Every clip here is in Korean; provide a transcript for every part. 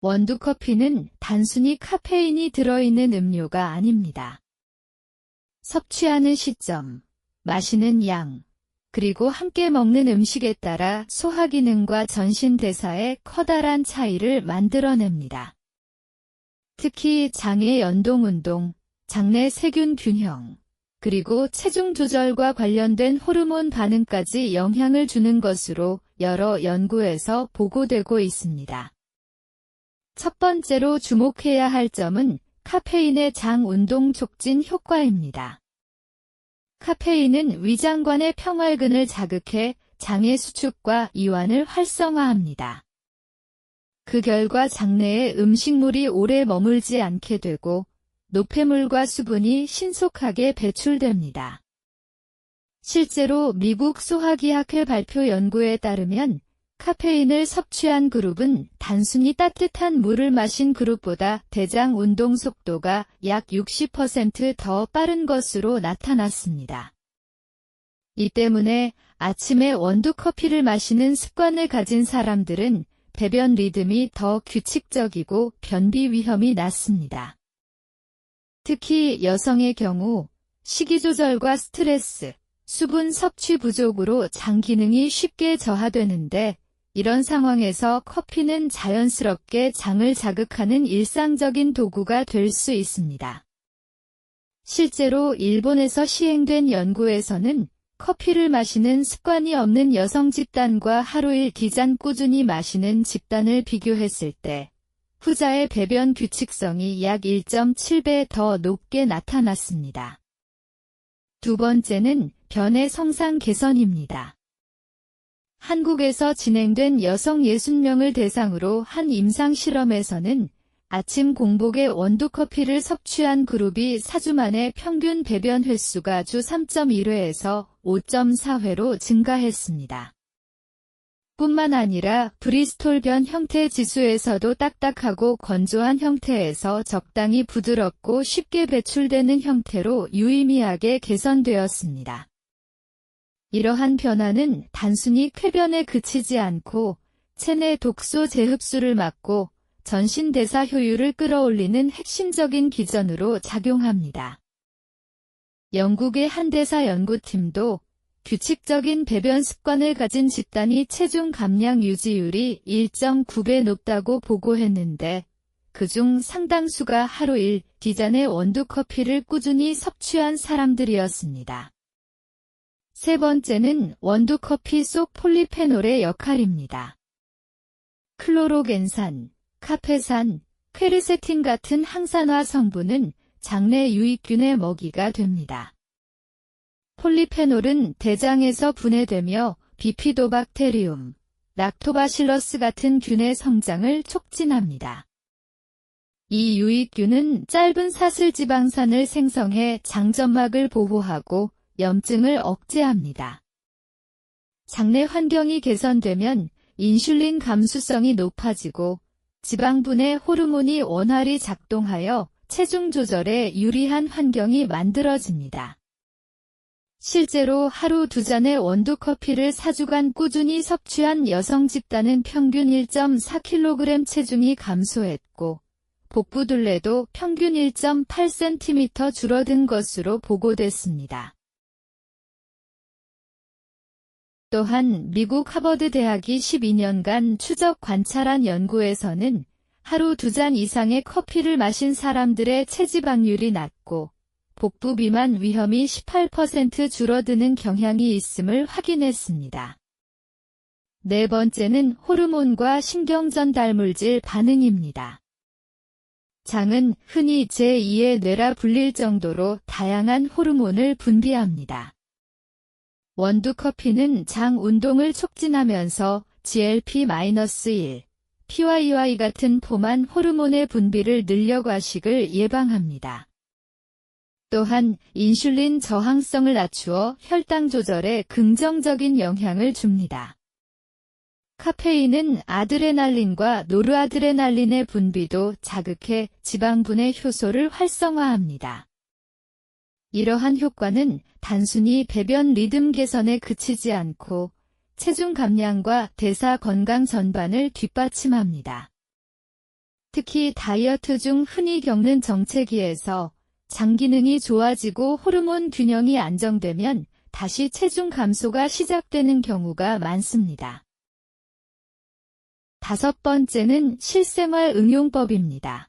원두커피는 단순히 카페인이 들어있는 음료가 아닙니다. 섭취하는 시점, 마시는 양, 그리고 함께 먹는 음식에 따라 소화 기능과 전신 대사에 커다란 차이를 만들어냅니다. 특히 장의 연동 운동, 장내 세균 균형, 그리고 체중 조절과 관련된 호르몬 반응까지 영향을 주는 것으로 여러 연구에서 보고되고 있습니다. 첫 번째로 주목해야 할 점은 카페인의 장 운동 촉진 효과입니다. 카페인은 위장관의 평활근을 자극해 장의 수축과 이완을 활성화합니다. 그 결과 장내에 음식물이 오래 머물지 않게 되고 노폐물과 수분이 신속하게 배출됩니다. 실제로 미국 소화기학회 발표 연구에 따르면 카페인을 섭취한 그룹은 단순히 따뜻한 물을 마신 그룹보다 대장 운동 속도가 약 60% 더 빠른 것으로 나타났습니다. 이 때문에 아침에 원두커피를 마시는 습관을 가진 사람들은 배변 리듬이 더 규칙적이고 변비 위험이 낮습니다. 특히 여성의 경우 식이 조절과 스트레스, 수분 섭취 부족으로 장 기능이 쉽게 저하되는데 이런 상황에서 커피는 자연스럽게 장을 자극하는 일상적인 도구가 될 수 있습니다. 실제로 일본에서 시행된 연구에서는 커피를 마시는 습관이 없는 여성 집단과 하루 1잔 꾸준히 마시는 집단을 비교했을 때 후자의 배변 규칙성이 약 1.7배 더 높게 나타났습니다. 두 번째는 변의 성상 개선입니다. 한국에서 진행된 여성 60명을 대상으로 한 임상 실험에서는 아침 공복에 원두커피를 섭취한 그룹이 4주 만에 평균 배변 횟수가 주 3.1회에서 5.4회로 증가했습니다. 뿐만 아니라 브리스톨 변 형태 지수에서도 딱딱하고 건조한 형태에서 적당히 부드럽고 쉽게 배출되는 형태로 유의미하게 개선되었습니다. 이러한 변화는 단순히 쾌변에 그치지 않고 체내 독소 재흡수를 막고 전신대사 효율을 끌어올리는 핵심적인 기전으로 작용합니다. 영국의 한 대사 연구팀도 규칙적인 배변 습관을 가진 집단이 체중 감량 유지율이 1.9배 높다고 보고했는데 그중 상당수가 하루 1잔의 원두커피를 꾸준히 섭취한 사람들이었습니다. 세 번째는 원두커피 속 폴리페놀의 역할입니다. 클로로겐산, 카페산, 퀘르세틴 같은 항산화 성분은 장내 유익균의 먹이가 됩니다. 폴리페놀은 대장에서 분해되며 비피도박테리움, 락토바실러스 같은 균의 성장을 촉진합니다. 이 유익균은 짧은 사슬지방산을 생성해 장점막을 보호하고 염증을 억제합니다. 장내 환경이 개선되면 인슐린 감수성이 높아지고 지방분해 호르몬이 원활히 작동하여 체중 조절에 유리한 환경이 만들어집니다. 실제로 하루 2잔의 원두커피를 4주간 꾸준히 섭취한 여성 집단은 평균 1.4kg 체중이 감소했고 복부둘레도 평균 1.8cm 줄어든 것으로 보고됐습니다. 또한 미국 하버드 대학이 12년간 추적 관찰한 연구에서는 하루 2잔 이상의 커피를 마신 사람들의 체지방률이 낮고 복부 비만 위험이 18% 줄어드는 경향이 있음을 확인했습니다. 네 번째는 호르몬과 신경전달물질 반응입니다. 장은 흔히 제2의 뇌라 불릴 정도로 다양한 호르몬을 분비합니다. 원두커피는 장 운동을 촉진하면서 GLP-1, PYY 같은 포만 호르몬의 분비를 늘려 과식을 예방합니다. 또한 인슐린 저항성을 낮추어 혈당 조절에 긍정적인 영향을 줍니다. 카페인은 아드레날린과 노르아드레날린의 분비도 자극해 지방분해 효소를 활성화합니다. 이러한 효과는 단순히 배변 리듬 개선에 그치지 않고 체중 감량과 대사 건강 전반을 뒷받침합니다. 특히 다이어트 중 흔히 겪는 정체기에서 장 기능이 좋아지고 호르몬 균형이 안정되면 다시 체중 감소가 시작되는 경우가 많습니다. 다섯 번째는 실생활 응용법입니다.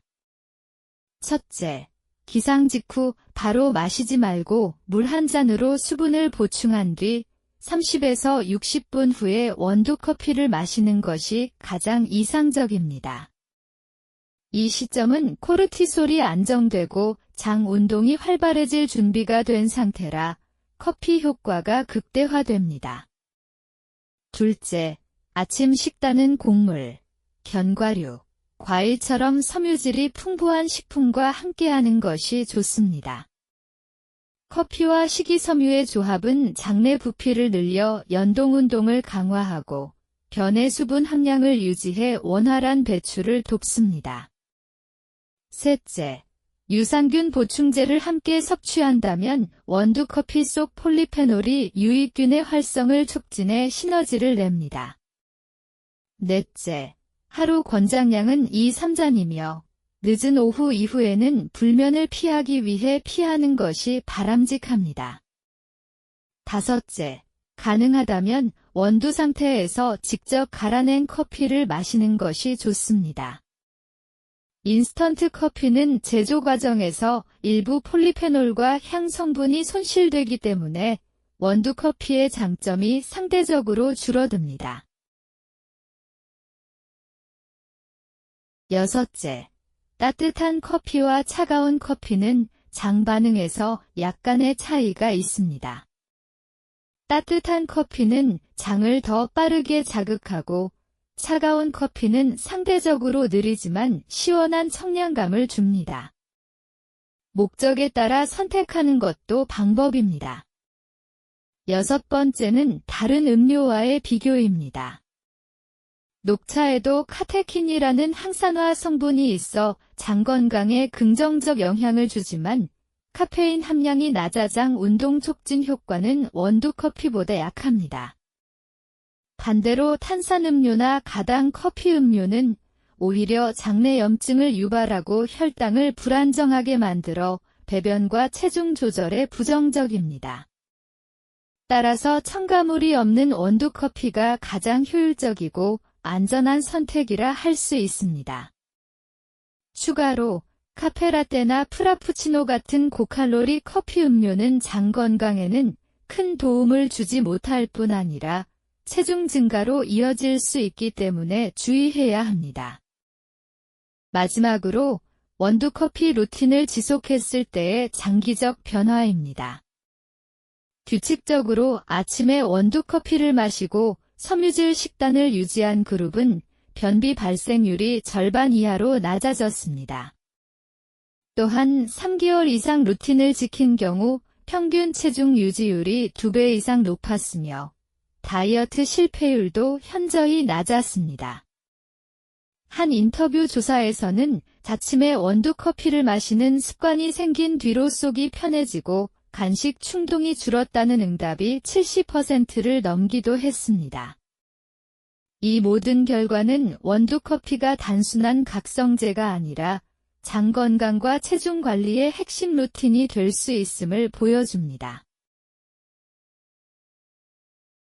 첫째, 기상 직후 바로 마시지 말고 물 한 잔으로 수분을 보충한 뒤 30에서 60분 후에 원두 커피를 마시는 것이 가장 이상적입니다. 이 시점은 코르티솔이 안정되고 장 운동이 활발해질 준비가 된 상태라 커피 효과가 극대화됩니다. 둘째, 아침 식단은 곡물, 견과류, 과일처럼 섬유질이 풍부한 식품과 함께하는 것이 좋습니다. 커피와 식이섬유의 조합은 장내 부피를 늘려 연동운동을 강화하고 변의 수분 함량을 유지해 원활한 배출을 돕습니다. 셋째, 유산균 보충제를 함께 섭취한다면 원두커피 속 폴리페놀이 유익균의 활성을 촉진해 시너지를 냅니다. 넷째, 하루 권장량은 2-3잔이며 늦은 오후 이후에는 불면을 피하기 위해 피하는 것이 바람직합니다. 다섯째, 가능하다면 원두 상태에서 직접 갈아낸 커피를 마시는 것이 좋습니다. 인스턴트 커피는 제조 과정에서 일부 폴리페놀과 향 성분이 손실되기 때문에 원두 커피의 장점이 상대적으로 줄어듭니다. 여섯째, 따뜻한 커피와 차가운 커피는 장 반응에서 약간의 차이가 있습니다. 따뜻한 커피는 장을 더 빠르게 자극하고 차가운 커피는 상대적으로 느리지만 시원한 청량감을 줍니다. 목적에 따라 선택하는 것도 방법입니다. 여섯 번째는 다른 음료와의 비교입니다. 녹차에도 카테킨이라는 항산화 성분이 있어 장 건강에 긍정적 영향을 주지만 카페인 함량이 낮아 장 운동 촉진 효과는 원두 커피보다 약합니다. 반대로 탄산음료나 가당 커피 음료는 오히려 장내 염증을 유발하고 혈당을 불안정하게 만들어 배변과 체중 조절에 부정적입니다. 따라서 첨가물이 없는 원두 커피가 가장 효율적이고 안전한 선택이라 할 수 있습니다. 추가로 카페라떼나 프라푸치노 같은 고칼로리 커피 음료는 장 건강에는 큰 도움을 주지 못할 뿐 아니라 체중 증가로 이어질 수 있기 때문에 주의해야 합니다. 마지막으로 원두 커피 루틴을 지속했을 때의 장기적 변화입니다. 규칙적으로 아침에 원두 커피를 마시고 섬유질 식단을 유지한 그룹은 변비 발생률이 절반 이하로 낮아졌습니다. 또한 3개월 이상 루틴을 지킨 경우 평균 체중 유지율이 2배 이상 높았으며 다이어트 실패율도 현저히 낮았습니다. 한 인터뷰 조사에서는 아침에 원두 커피를 마시는 습관이 생긴 뒤로 속이 편해지고 간식 충동이 줄었다는 응답이 70%를 넘기도 했습니다. 이 모든 결과는 원두 커피가 단순한 각성제가 아니라 장 건강과 체중 관리의 핵심 루틴이 될 수 있음을 보여줍니다.